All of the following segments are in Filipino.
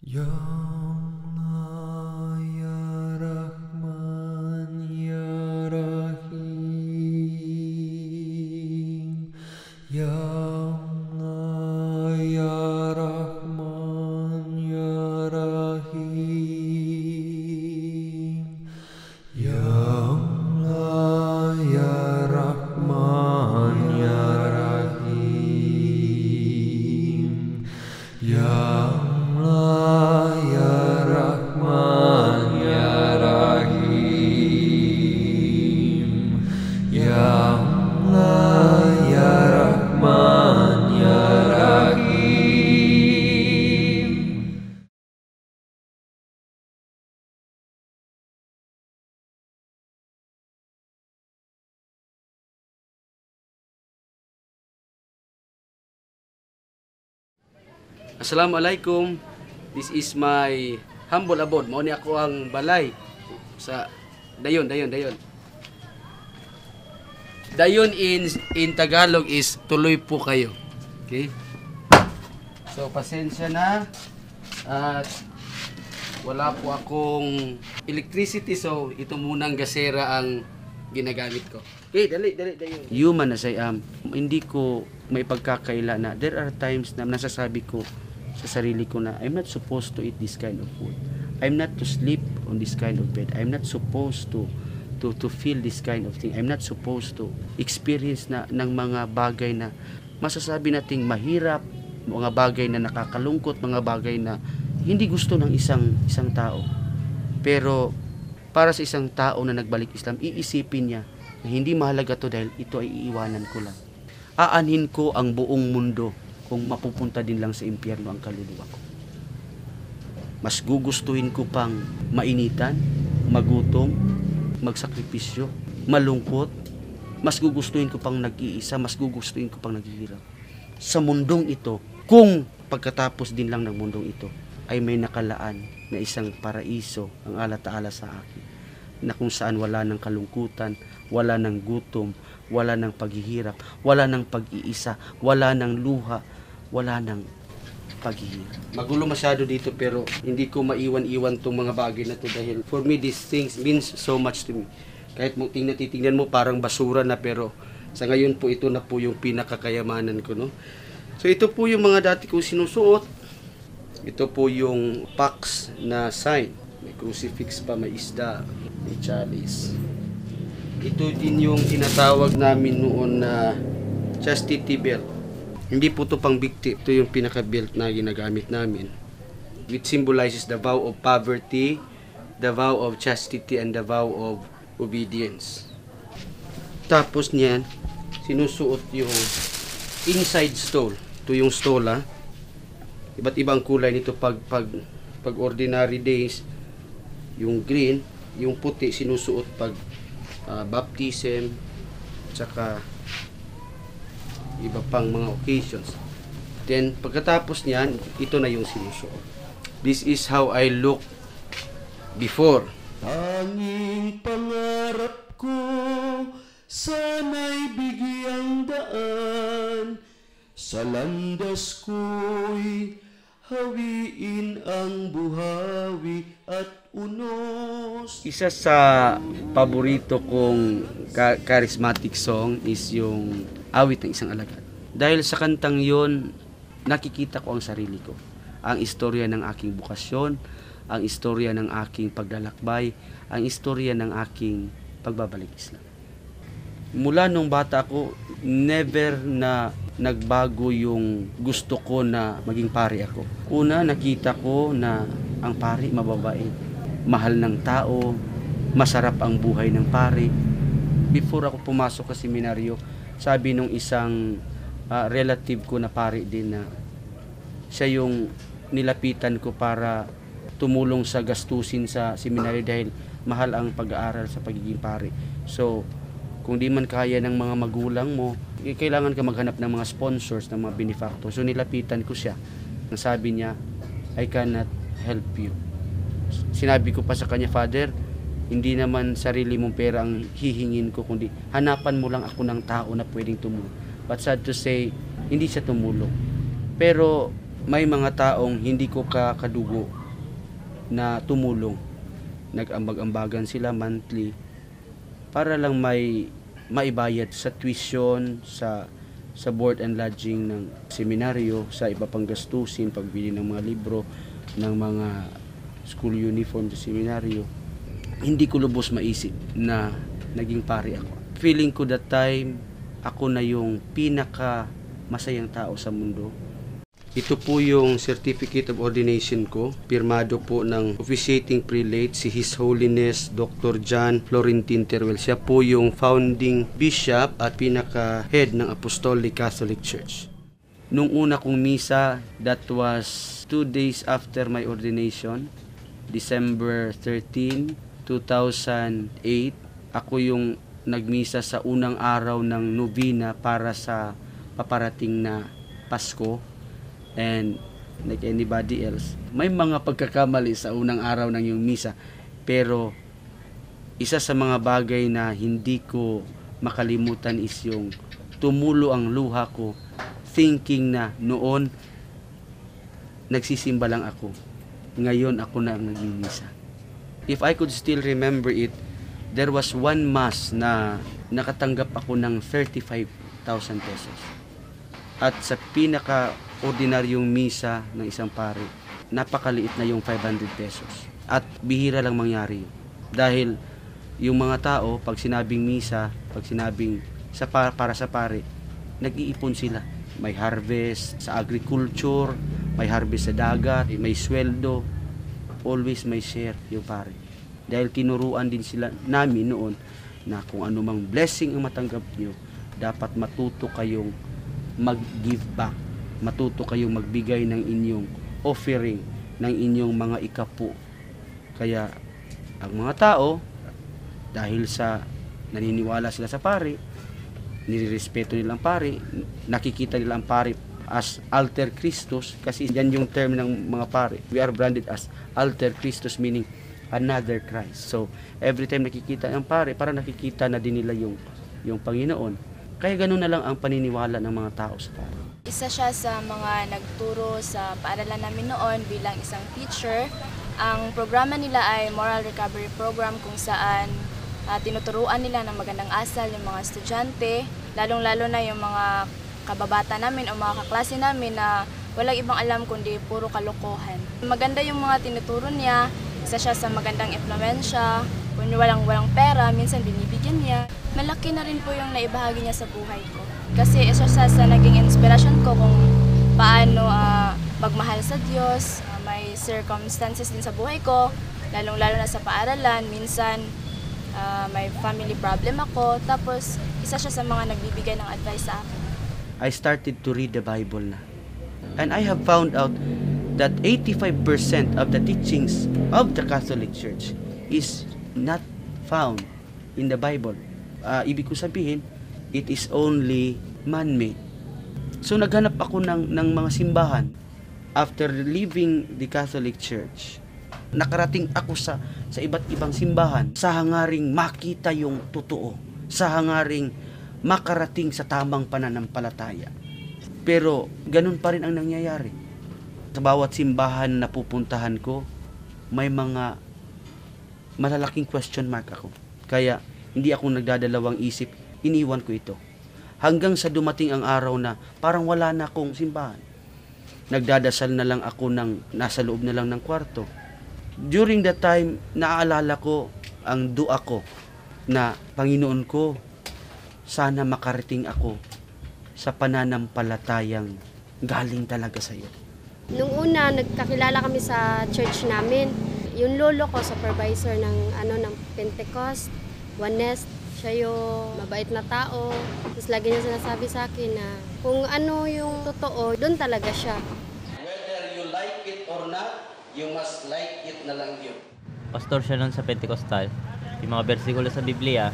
Ya Allah, Ya Rahman, Ya Rahim. Ya Allah, Ya Rahman, Ya Rahim. Ya Allah, Ya Rahman, Ya Rahim. Ya Allah, Ya Rahman, Ya Rahim. Ya Allah, Ya Rahman, Ya Rahim. Assalamualaikum. This is my humble abode. Mao ni ako ang balay sa dayon. Dayon in Tagalog is tuloy po kayo. Okay? So pasensya na at wala po akong electricity, so ito munang gasera ang ginagamit ko. Okay, dali. Human as I am, hindi ko may pagkakaila na there are times na nasasabi ko sa sarili ko na I'm not supposed to eat this kind of food. I'm not to sleep on this kind of bed. I'm not supposed to feel this kind of thing. I'm not supposed to experience na ng mga bagay na masasabi nating mahirap, mga bagay na nakakalungkot, mga bagay na hindi gusto ng isang tao. Pero para sa isang tao na nagbalik Islam, iisipin niya na hindi mahalaga to dahil ito ay iiwanan ko lang. Aanhin ko ang buong mundo kung mapupunta din lang sa impyerno ang kaluluwa ko. Mas gugustuhin ko pang mainitan, magutom, magsakripisyo, malungkot. Mas gugustuhin ko pang nag-iisa, mas gugustuhin ko pang naghihirap. Sa mundong ito, kung pagkatapos din lang ng mundong ito, ay may nakalaan na isang paraiso ang Allah Ta'ala sa akin, na kung saan wala ng kalungkutan, wala ng gutom, wala ng paghihirap, wala ng pag-iisa, wala ng luha, wala ng paghihirap. Magulo masyado dito pero hindi ko maiwan-iwan tong mga bagay na to dahil for me these things means so much to me. Kahit mo titingnan mo parang basura na, pero sa ngayon po ito na po yung pinakakayamanan ko, no? So ito po yung mga dati kong sinusuot. Ito po yung pax na sign. May crucifix pa, may isda, may chalice. Ito din yung tinatawag namin noon na chastity belt. Hindi po ito pang bikti. Ito yung pinaka-belt na ginagamit namin, which symbolizes the vow of poverty, the vow of chastity, and the vow of obedience. Tapos niyan, sinusuot yung inside stole. Ito yung stole, ha. Iba't ibang kulay nito pag ordinary days. Yung green, yung puti sinusuot pag baptism, tsaka iba pang mga occasions. Then pagkatapos niyan, ito na yung sinusuot. This is how I look before. Tanging pangarap ko, sana'y bigyang daan. Sa landas ko'y hawiin ang buhawi at unos. Isa sa paborito kong charismatic song is yung Awit ng Isang Alagad. Dahil sa kantang yon, nakikita ko ang sarili ko. Ang istorya ng aking bukasyon, ang istorya ng aking paglalakbay, ang istorya ng aking pagbabalik Islam. Mula nung bata ako, never na nagbago yung gusto ko na maging pari ako. Una, nakita ko na ang pari mababait, mahal ng tao, masarap ang buhay ng pari. Before ako pumasok sa seminaryo, sabi nung isang relative ko na pari din na siya yung nilapitan ko para tumulong sa gastusin sa seminaryo dahil mahal ang pag-aaral sa pagiging pari. So, kung di man kaya ng mga magulang mo, kailangan ka maghanap ng mga sponsors, ng mga benefactors. So nilapitan ko siya. Ang sabi niya, I cannot help you. Sinabi ko pa sa kanya, Father, hindi naman sarili mong pera ang hihingin ko, kundi hanapan mo lang ako ng tao na pwedeng tumulong. But sad to say, hindi siya tumulong. Pero may mga taong hindi ko kadugo na tumulong. Nag-ambag-ambagan sila monthly para lang may maibayad sa tuition, sa board and lodging ng seminaryo, sa iba pang gastusin, pagbili ng mga libro, ng mga school uniform sa seminaryo. Hindi ko lubos maisip na naging pari ako. Feeling ko that time, ako na yung pinaka masayang tao sa mundo. Ito po yung Certificate of Ordination ko. Pirmado po ng officiating prelate, si His Holiness Dr. John Florentin Teruel. Siya po yung founding bishop at pinaka-head ng Apostolic Catholic Church. Nung una kong misa, that was 2 days after my ordination, December 13, 2008. Ako yung nagmisa sa unang araw ng novena para sa paparating na Pasko. And like anybody else, may mga pagkakamali sa unang araw ng yung misa. Pero isa sa mga bagay na hindi ko makalimutan is yung tumulo ang luha ko, thinking na noon nagsisimba lang ako. Ngayon ako na ang naging misa. If I could still remember it, there was one mass na nakatanggap ako ng 35,000 pesos. At sa pinaka-ordinaryong misa ng isang pari, napakaliit na yung 500 pesos. At bihira lang mangyari. Dahil yung mga tao, pag sinabing misa, pag sinabing para sa pari, nag-iipon sila. May harvest sa agriculture, may harvest sa dagat, may sweldo. Always may share yung pari. Dahil tinuruan din sila namin noon na kung anumang blessing ang matanggap nyo, dapat matuto kayong mag-give back. Matuto kayong magbigay ng inyong offering, ng inyong mga ikapu. Kaya ang mga tao, dahil sa naniniwala sila sa pari, nirerespeto nila ang pari, nakikita nila ang pari as Alter Christus, kasi yan yung term ng mga pari. We are branded as Alter Christus, meaning another Christ. So every time nakikita ang pari, para nakikita na din nila yung Panginoon. Kaya ganun na lang ang paniniwala ng mga tao sa pari. Isa siya sa mga nagturo sa paaralan namin noon bilang isang teacher. Ang programa nila ay Moral Recovery Program, kung saan tinuturuan nila ng magandang asal yung mga estudyante, lalong-lalo na yung mga kababata namin o mga kaklase namin na walang ibang alam kundi puro kalokohan. Maganda yung mga tinuturo niya, isa siya sa magandang impluwensya. Kung walang pera, minsan binibigyan niya. Malaki na rin po yung naibahagi niya sa buhay ko. Kasi isa siya sa naging inspiration ko kung paano magmahal sa Diyos. May circumstances din sa buhay ko, lalong-lalo na sa paaralan. Minsan may family problem ako. Tapos isa siya sa mga nagbibigay ng advice sa akin. I started to read the Bible na. And I have found out that 85% of the teachings of the Catholic Church is not found in the Bible. Ibig ko sabihin, it is only man-made. So naghanap ako ng mga simbahan. After leaving the Catholic Church, nakarating ako sa iba't ibang simbahan sa hangaring makita yung totoo, sa hangaring makarating sa tamang pananampalataya. Pero ganun pa rin ang nangyayari. Sa bawat simbahan na pupuntahan ko, may mga malalaking question mark ako. Kaya hindi ako nagdadalawang isip, iniwan ko ito. Hanggang sa dumating ang araw na parang wala na akong simbahan. Nagdadasal na lang ako nasa loob na lang ng kwarto. During that time, naaalala ko ang dua ko na, Panginoon ko, sana makarating ako sa pananampalatayang galing talaga sa iyo. Nung una, nagkakilala kami sa church namin. Yung lolo ko, supervisor ng Pentecost, Oneness, siya yung mabait na tao. Tapos lagi niya sinasabi sa akin na kung ano yung totoo, doon talaga siya. Whether you like it or not, you must like it na lang yun. Pastor siya nun sa Pentecostal. Yung mga bersikulo sa Biblia,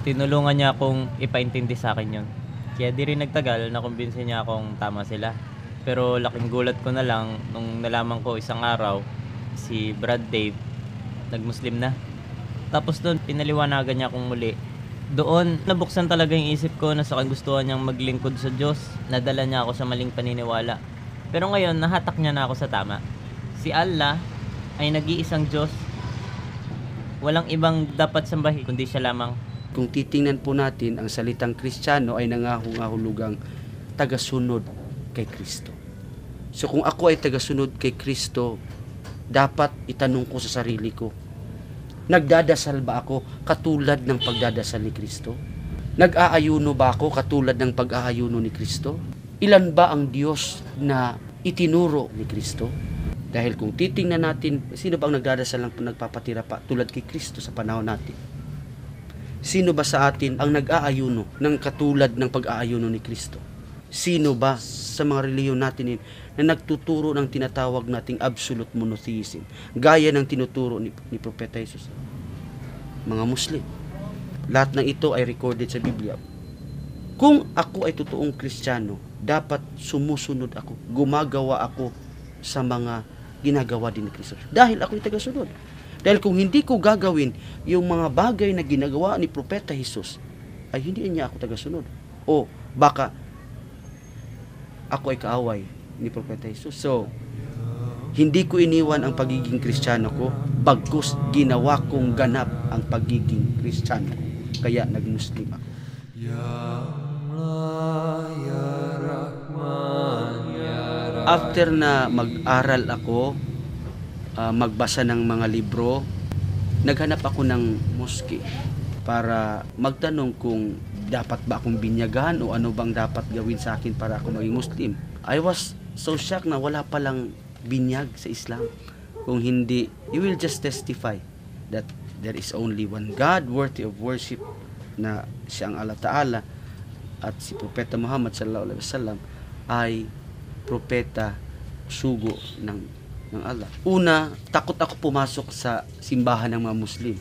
tinulungan niya akong ipaintindi sa akin yun. Kaya di rin nagtagal, nakumbinsin niya akong tama sila. Pero laking gulat ko na lang nung nalaman ko isang araw, si Brad Dave, nag-Muslim na. Tapos doon, pinaliwanagan niya akong muli. Doon, nabuksan talaga yung isip ko na sa kagustuhan niyang maglingkod sa Diyos. Nadala niya ako sa maling paniniwala. Pero ngayon, nahatak niya na ako sa tama. Si Allah ay nag-iisang Diyos. Walang ibang dapat sambahin, kundi siya lamang. Kung titingnan po natin, ang salitang Kristiyano ay nangahulugang tagasunod kay Kristo. So kung ako ay tagasunod kay Kristo, dapat itanong ko sa sarili ko, nagdadasal ba ako katulad ng pagdadasal ni Kristo? Nag-aayuno ba ako katulad ng pag-aayuno ni Kristo? Ilan ba ang Diyos na itinuro ni Kristo? Dahil kung titingnan natin, sino ba ang nagdadasal ng nagpapatira pa tulad kay Kristo sa panahon natin? Sino ba sa atin ang nag-aayuno ng katulad ng pag-aayuno ni Kristo? Sino ba sa mga reliyon natin na nagtuturo ng tinatawag nating absolute monotheism, gaya ng tinuturo ni Propeta Jesus? Mga Muslim. Lahat ng ito ay recorded sa Biblia. Kung ako ay totoong Kristiyano, dapat sumusunod ako, gumagawa ako sa mga ginagawa din ni Kristo. Dahil ako ay tagasunod. Dahil kung hindi ko gagawin yung mga bagay na ginagawa ni Propeta Jesus, ay hindi niya ako tagasunod. O baka ako ay kaaway ni Propeta Jesus. So, hindi ko iniwan ang pagiging Kristiyano ko, bagkus ginawa kong ganap ang pagiging Kristiyano ko. Kaya nag-Muslim ako. After na mag-aral ako, magbasa ng mga libro, naghanap ako ng moske para magtanong kung dapat ba akong binyagan o ano bang dapat gawin sa akin para ako maging Muslim. I was so shocked na wala palang binyag sa Islam. Kung hindi, you will just testify that there is only one God worthy of worship, na siyang Allah Ta'ala, at si Propeta Muhammad sallallahu alaihi wasallam ay propeta, sugo ng Allah. Una, takot ako pumasok sa simbahan ng mga Muslim.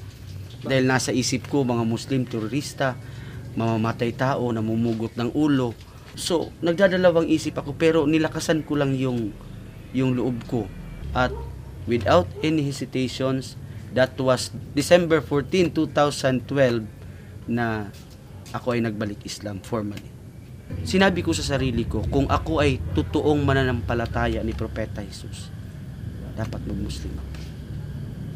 Dahil nasa isip ko, mga Muslim, terorista, mamamatay tao, namumugot ng ulo. So, nagdadalawang isip ako, pero nilakasan ko lang yung loob ko. At without any hesitations, that was December 14, 2012, na ako ay nagbalik Islam formally. Sinabi ko sa sarili ko, kung ako ay totoong mananampalataya ni Propeta Jesus, dapat mag-Muslim ako.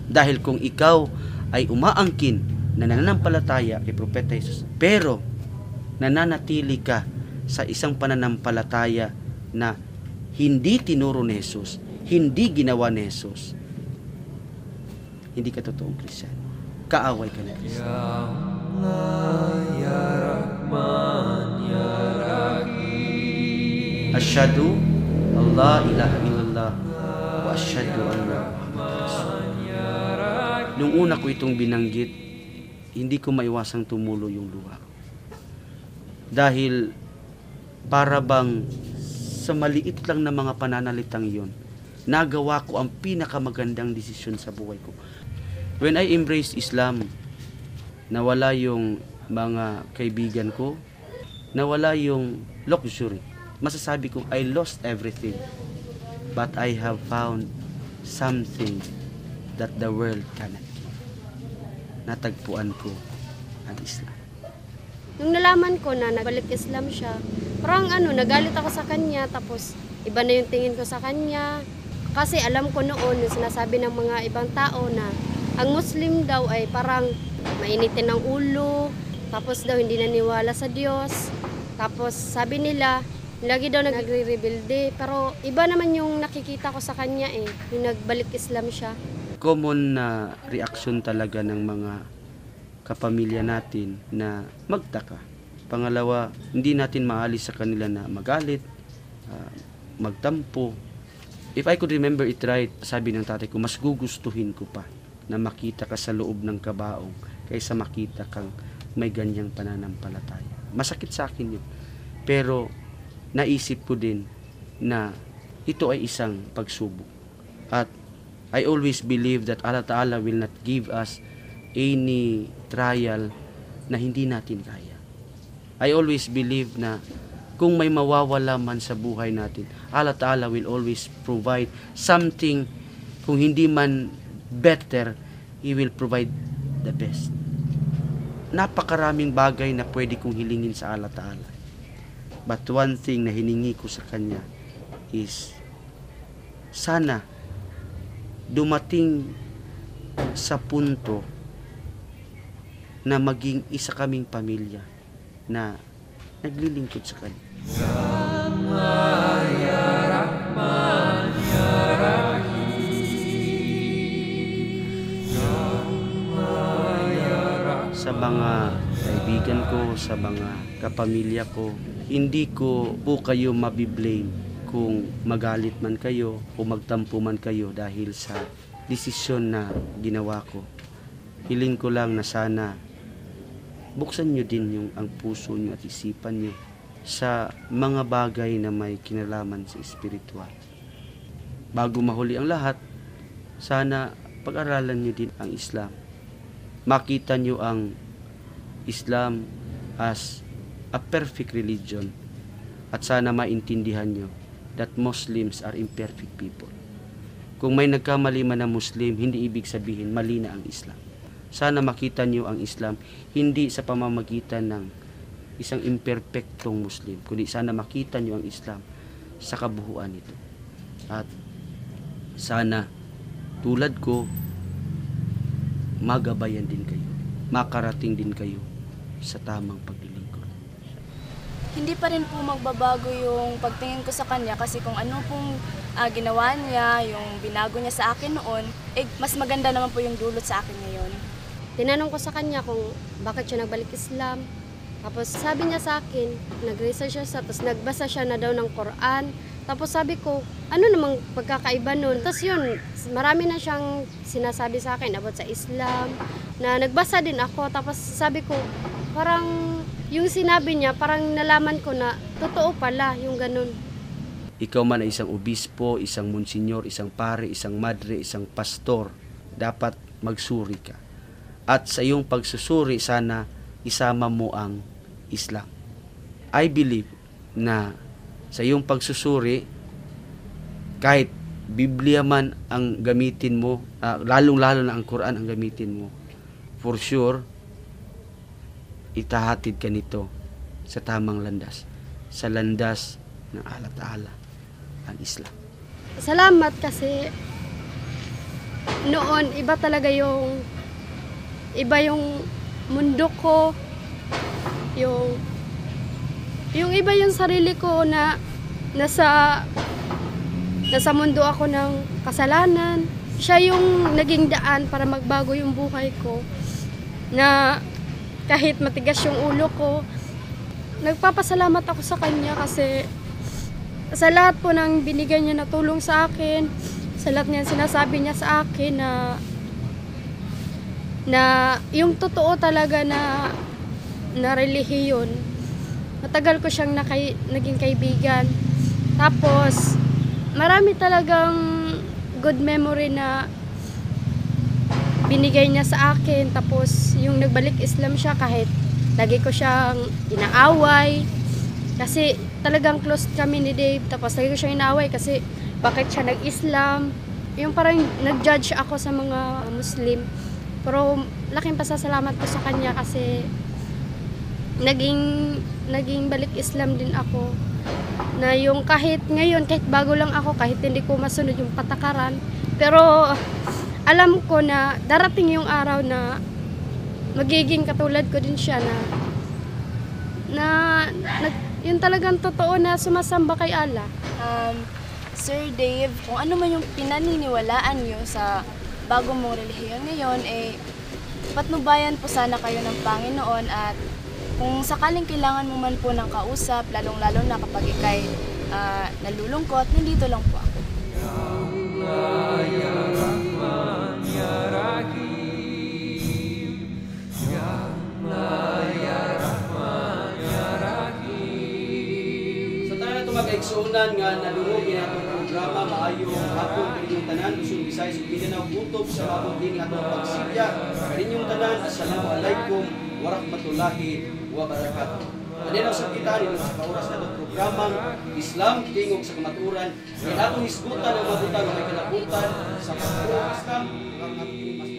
Dahil kung ikaw ay umaangkin na nananampalataya kay Propeta Jesus, pero nananatili ka sa isang pananampalataya na hindi tinuro ni Jesus, hindi ginawa ni Jesus, hindi ka totoong Kristiyan. Kaaway ka ng Kristo. Ya Allah, Ya Rahman, Ya Rahim. Asyhadu Allah ilaha illallah wa asyhadu anna Muhammadan Rasulullah. Nung una ko itong binanggit, hindi ko maiwasang tumulo yung luha ko. Dahil para bang sa maliit lang na mga pananalitang yon, nagawa ko ang pinakamagandang desisyon sa buhay ko. When I embraced Islam, nawala yung mga kaibigan ko, nawala yung luxury. Masasabi ko, I lost everything. But I have found something that the world cannot give. Natagpuan ko ang Islam. Nung nalaman ko na nagbalik Islam siya, parang nagalit ako sa kanya, tapos iba na yung tingin ko sa kanya. Kasi alam ko noon, yung sinasabi ng mga ibang tao na ang Muslim daw ay parang mainitin ng ulo, tapos daw hindi naniwala sa Diyos. Tapos sabi nila, lagi daw nagre-rebelde, pero iba naman yung nakikita ko sa kanya yung nagbalik Islam siya. Common na reaksyon talaga ng mga kapamilya natin na magtaka. Pangalawa, hindi natin maalis sa kanila na magalit, magtampo. If I could remember it right, sabi ng tatay ko, mas gugustuhin ko pa na makita ka sa loob ng kabaong kaysa makita kang may ganyang pananampalataya. Masakit sa akin yun. Pero naisip ko din na ito ay isang pagsubok. At I always believe that Allah Ta'ala will not give us any trial na hindi natin kaya. I always believe na kung may mawawala man sa buhay natin, Allah Ta'ala will always provide something. Kung hindi man better, He will provide the best. Napakaraming bagay na pwede kong hilingin sa Allah Ta'ala. But one thing na hiningi ko sa Kanya is sana dumating sa punto na maging isa kaming pamilya na naglilingkod sa Kanya. Sa mga kaibigan ko, sa mga kapamilya ko, hindi ko po kayo mabiblame kung magalit man kayo o magtampo man kayo dahil sa desisyon na ginawa ko. Hiling ko lang na sana buksan nyo din ang puso nyo at isipan nyo sa mga bagay na may kinalaman sa espiritual. Bago mahuli ang lahat, sana pag-aralan nyo din ang Islam. Makita nyo ang Islam as a perfect religion at sana maintindihan nyo that Muslims are imperfect people. Kung may nagkamali man na Muslim, hindi ibig sabihin mali na ang Islam. Sana makita nyo ang Islam hindi sa pamamagitan ng isang imperfectong Muslim, kundi sana makita nyo ang Islam sa kabuuan nito. At sana tulad ko, magabayan din kayo, makarating din kayo sa tamang paglilingkod. Hindi pa rin po magbabago yung pagtingin ko sa kanya kasi kung ano pong ginawa niya, yung binago niya sa akin noon, mas maganda naman po yung dulot sa akin ngayon. Tinanong ko sa kanya kung bakit siya nagbalik Islam. Tapos sabi niya sa akin, nag-research siya, tapos nagbasa siya na daw ng Quran. Tapos sabi ko, ano namang pagkakaiba nun? Tapos yun, marami na siyang sinasabi sa akin about sa Islam, na nagbasa din ako. Tapos sabi ko, parang yung sinabi niya, parang nalaman ko na totoo pala yung ganun. Ikaw man ay isang obispo, isang monsinyor, isang pare, isang madre, isang pastor, dapat magsuri ka. At sa iyong pagsusuri, sana isama mo ang Islam. I believe na sa iyong pagsusuri, kahit Biblia man ang gamitin mo, lalong-lalo na ang Quran ang gamitin mo, for sure, itahatid ka nito sa tamang landas, sa landas ng Allah Ta'ala, ang Islam. Salamat kasi noon iba talaga yung mundo ko, yung iba yung sarili ko na nasa mundo ako ng kasalanan. Siya yung naging daan para magbago yung buhay ko, na kahit matigas yung ulo ko, nagpapasalamat ako sa kanya kasi sa lahat po ng binigay niya na tulong sa akin, sa lahat niya sinasabi niya sa akin na yung totoo talaga na relihiyon. Matagal ko siyang naging kaibigan. Tapos marami talagang good memory na binigay niya sa akin. Tapos yung nagbalik Islam siya, kahit lagi ko siyang inaaway kasi talagang close kami ni Dave. Tapos lagi ko siyang inaaway kasi bakit siya nag-Islam. Yung parang nag-judge ako sa mga Muslim. Pero laking pasasalamat ko sa kanya kasi naging balik Islam din ako. Na yung kahit ngayon, kahit bago lang ako, kahit hindi ko masunod yung patakaran, pero alam ko na darating yung araw na magiging katulad ko din siya na yun talagang totoo na sumasamba kay Allah. Sir Dave, kung ano man yung pinaniniwalaan nyo sa bago mong relihiyon ngayon, patnubayan po sana kayo ng Panginoon at kung sakaling kailangan mo man po ng kausap, lalong-lalo na kapag ikay nalulungkot, nandito lang po ako. Sa tanan ito mag-aigsunan nga nalungogi na itong programa, maayong hapon kaninyong tanan, Luzon, Visayas, ug Mindanao, kutob sa hapon din atong pagsilya. Kaninyong tanan, assalamualaikum warahmatullahi wabarakatuh. Ano ang sabitan nila sa kauras na itong programang Islam, tingog sa kamaturan, kaya atong hisgutan ang mabutan o may kalabutan sa pagpuro Islam, ang ating mas